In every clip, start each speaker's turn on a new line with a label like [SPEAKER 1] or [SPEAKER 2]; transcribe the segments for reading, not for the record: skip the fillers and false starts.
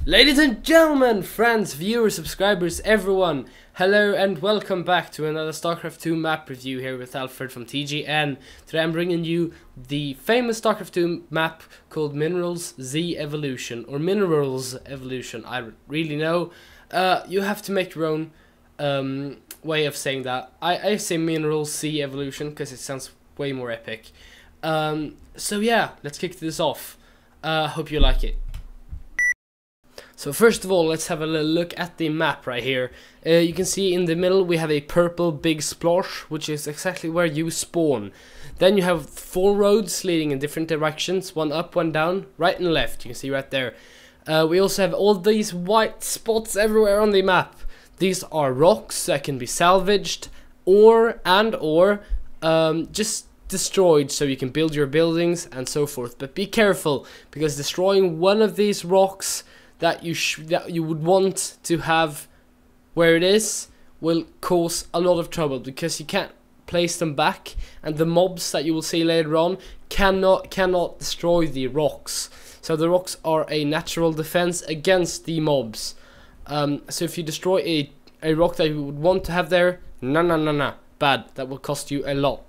[SPEAKER 1] Ladies and gentlemen, friends, viewers, subscribers, everyone, hello and welcome back to another Starcraft2 map review here with Alfred from TGN. Today I'm bringing you the famous Starcraft2 map called MineralZ Evolution, or MineralZ Evolution, I really know. You have to make your own way of saying that. I say MineralZ Evolution because it sounds way more epic. So yeah, let's kick this off. Hope you like it. So first of all, let's have a little look at the map right here. You can see in the middle we have a purple big splosh, which is exactly where you spawn. Then you have 4 roads leading in different directions, one up, one down, right and left. You can see right there. We also have all these white spots everywhere on the map. These are rocks that can be salvaged or just destroyed so you can build your buildings and so forth. But be careful, because destroying one of these rocks that you would want to have where it is will cause a lot of trouble, because you can't place them back, and the mobs that you will see later on cannot destroy the rocks. So the rocks are a natural defense against the mobs. So if you destroy a rock that you would want to have there, nah, bad. That will cost you a lot.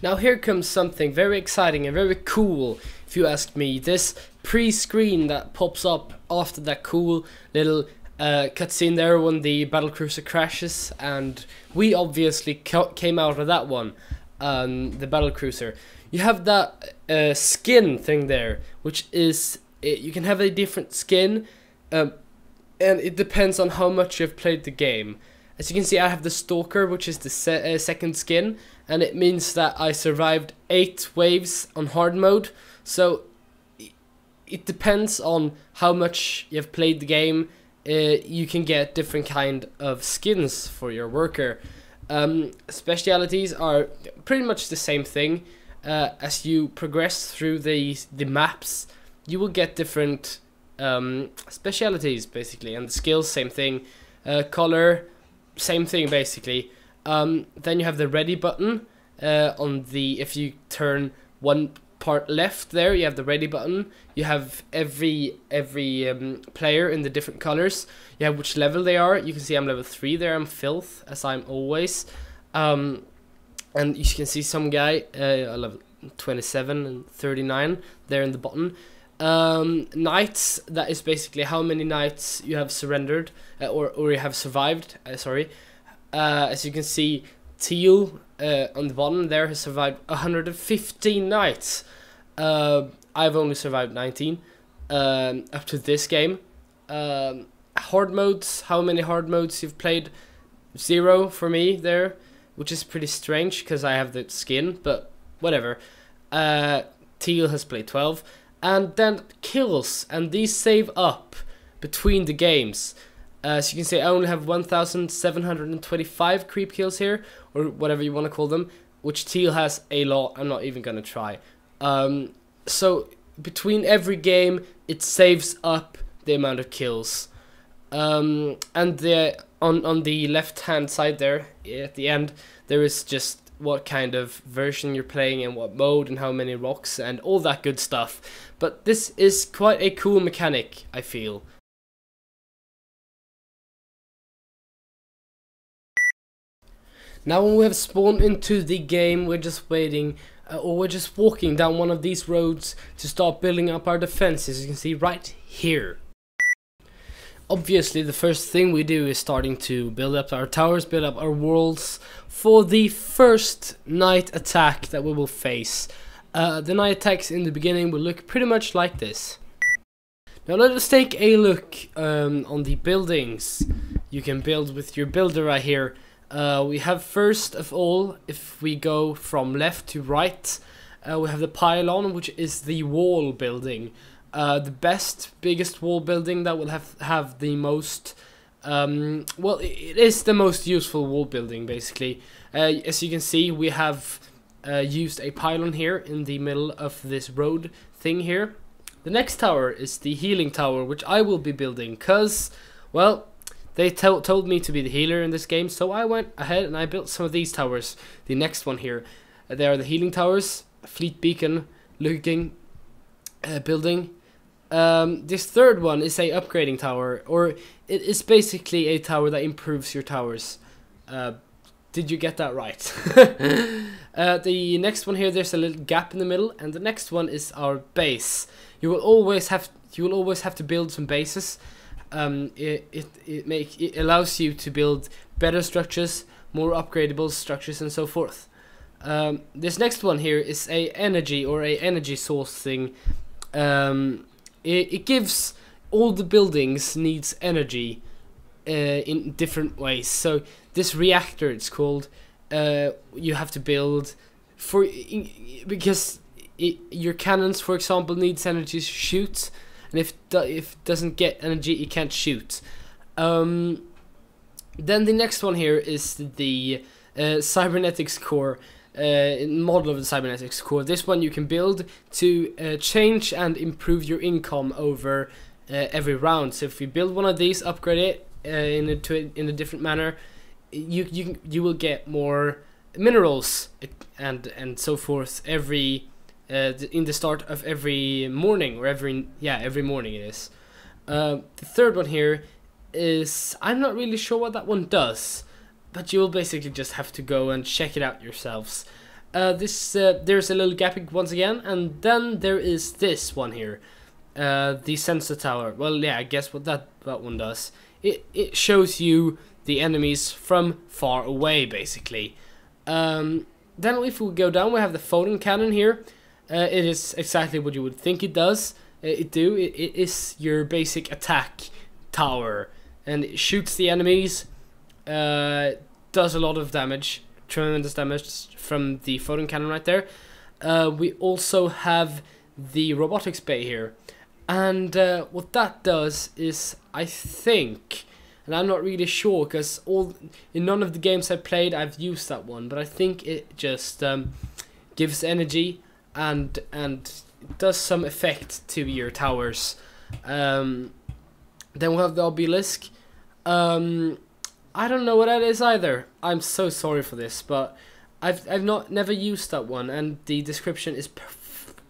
[SPEAKER 1] Now here comes something very exciting and very cool, if you ask me. This pre-screen that pops up after that cool little cutscene there when the battlecruiser crashes, and we obviously came out of that one, the battlecruiser. You have that skin thing there, which is, you can have a different skin, and it depends on how much you've played the game. As you can see, I have the Stalker, which is the second skin, and it means that I survived 8 waves on hard mode. So it depends on how much you've played the game. You can get different kind of skins for your worker. Specialities are pretty much the same thing. As you progress through the maps, you will get different specialities basically, and the skills, same thing. Color, same thing basically. Then you have the ready button if you turn one part left there, you have the ready button. You have every player in the different colors. You have which level they are. You can see I'm level 3 there. I'm filth, as I'm always. And you can see some guy level 27 and 39 there in the button. Nights, that is basically how many nights you have surrendered or you have survived. As you can see, Teal on the bottom there has survived 115 nights. I've only survived 19 up to this game. Hard modes, how many hard modes you've played? 0 for me there, which is pretty strange because I have the skin, but whatever. Teal has played 12. And then kills, and these save up between the games. So you can see I only have 1,725 creep kills here, or whatever you want to call them, which Teal has a lot. I'm not even gonna try. So between every game, it saves up the amount of kills. And on the left hand side there, at the end, there is just what kind of version you're playing and what mode and how many rocks and all that good stuff. But this is quite a cool mechanic, I feel. Now when we have spawned into the game, we're just waiting, or we're just walking down one of these roads to start building up our defenses. You can see right here. Obviously the first thing we do is starting to build up our towers, build up our walls for the first night attack that we will face. The night attacks in the beginning will look pretty much like this. Now let us take a look on the buildings you can build with your builder right here. We have, first of all, if we go from left to right, we have the pylon, which is the wall building. The biggest wall building that will have the most, well, it is the most useful wall building basically. As you can see, we have used a pylon here in the middle of this road thing here. The next tower is the healing tower, which I will be building because, well, they told me to be the healer in this game, so I went ahead and I built some of these towers. The next one here, they are the healing towers, fleet beacon looking building. This third one is a upgrading tower, or it is basically a tower that improves your towers. Did you get that right? The next one here, there's a little gap in the middle, and the next one is our base. You will always have to build some bases. It allows you to build better structures, more upgradable structures, and so forth. This next one here is a energy source thing. It gives all the buildings needs energy in different ways. So this reactor, it's called, you have to build because your cannons, for example, needs energy to shoot, and if it doesn't get energy, it can't shoot. Then the next one here is the cybernetics core. Model of the cybernetics core. This one you can build to change and improve your income over every round. So if you build one of these, upgrade it in a different manner, you will get more minerals and so forth every in the start of every morning, or every morning it is. The third one here is, I'm not really sure what that one does, but you will basically just have to go and check it out yourselves. There's a little gap once again, and then there is this one here, the sensor tower. Well, yeah, I guess what that one does. It shows you the enemies from far away, basically. Then if we go down, we have the photon cannon here. It is exactly what you would think it does. It is your basic attack tower, and it shoots the enemies. Does a lot of damage, tremendous damage from the photon cannon right there. We also have the robotics bay here, and what that does is, I think, and I'm not really sure because in none of the games I've played I've used that one, but I think it just gives energy and does some effect to your towers. Then we'll have the obelisk. I don't know what that is either. I'm so sorry for this, but I've never used that one, and the description is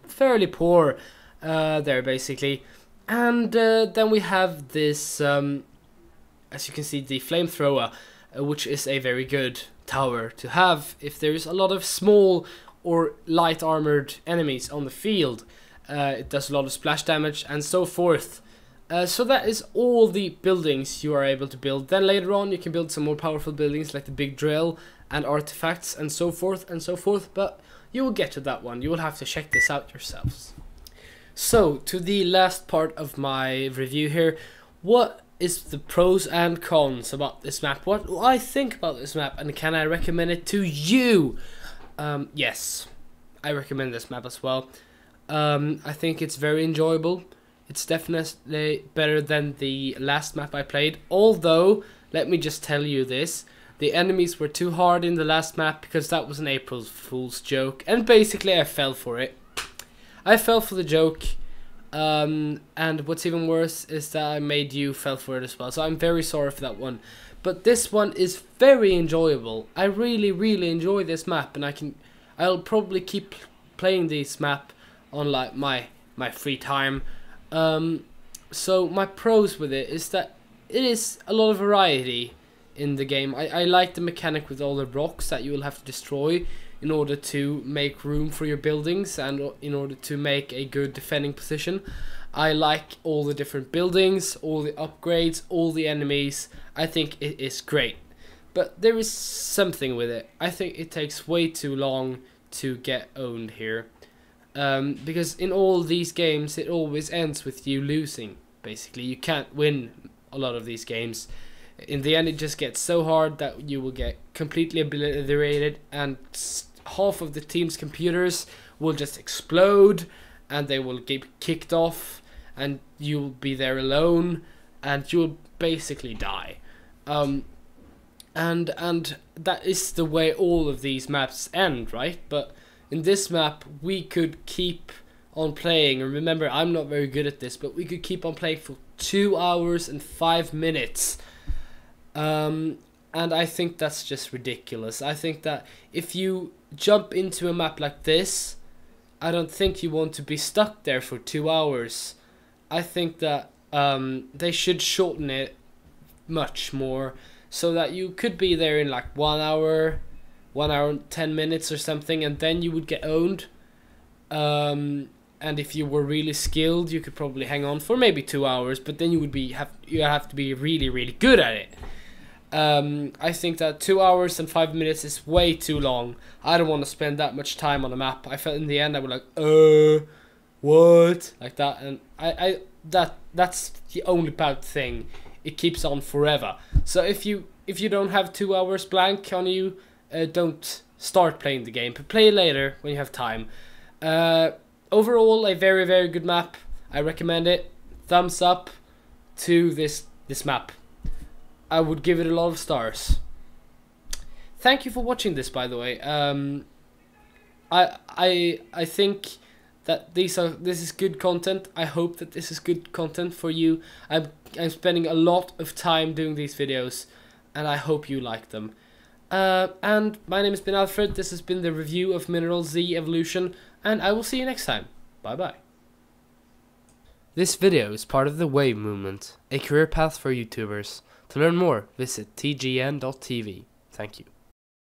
[SPEAKER 1] fairly poor there, basically. And then we have this, as you can see, the flamethrower, which is a very good tower to have if there is a lot of small or light armored enemies on the field. It does a lot of splash damage and so forth. So that is all the buildings you are able to build. Then later on you can build some more powerful buildings like the big drill and artifacts and so forth, but you will get to that one. You will have to check this out yourselves. So to the last part of my review here, what is the pros and cons about this map? What do I think about this map, and can I recommend it to you? Yes, I recommend this map as well. I think it's very enjoyable. It's definitely better than the last map I played, although, let me just tell you this, the enemies were too hard in the last map because that was an April Fool's joke, and basically I fell for it. I fell for the joke, and what's even worse is that I made you fell for it as well, so I'm very sorry for that one. But this one is very enjoyable. I really enjoy this map, and I'll probably keep playing this map on like my free time. So my pros with it is that it is a lot of variety in the game. I like the mechanic with all the rocks that you will have to destroy in order to make room for your buildings and in order to make a good defending position. I like all the different buildings, all the upgrades, all the enemies. I think it is great. But there is something with it. I think it takes way too long to get owned here. Because in all these games it always ends with you losing. Basically, you can't win a lot of these games. In the end, it just gets so hard that you will get completely obliterated, and half of the team's computers will just explode, and they will get kicked off, and you'll be there alone, and you'll basically die. And that is the way all of these maps end, right? But in this map, we could keep on playing, and remember, I'm not very good at this, but we could keep on playing for 2 hours and 5 minutes. And I think that's just ridiculous. I think that if you jump into a map like this, I don't think you want to be stuck there for 2 hours. I think that they should shorten it much more, so that you could be there in like 1 hour, 1 hour and 10 minutes or something, and then you would get owned. And if you were really skilled, you could probably hang on for maybe 2 hours, but then you would have to be really, really good at it. I think that 2 hours and 5 minutes is way too long. I don't want to spend that much time on a map. I felt in the end I was like, what? Like that, and that's the only bad thing. It keeps on forever. So if you don't have 2 hours blank on you, don't start playing the game, but play later when you have time. Overall, a very, very good map. I recommend it. Thumbs up to this map. I would give it a lot of stars. Thank you for watching this, by the way. I think that this is good content. I hope that this is good content for you. I'm spending a lot of time doing these videos, and I hope you like them. And my name has been Alfred. This has been the review of MineralZ Evolution, and I will see you next time. Bye bye. This video is part of the Wave movement, a career path for YouTubers. To learn more, visit tgn.tv. Thank you.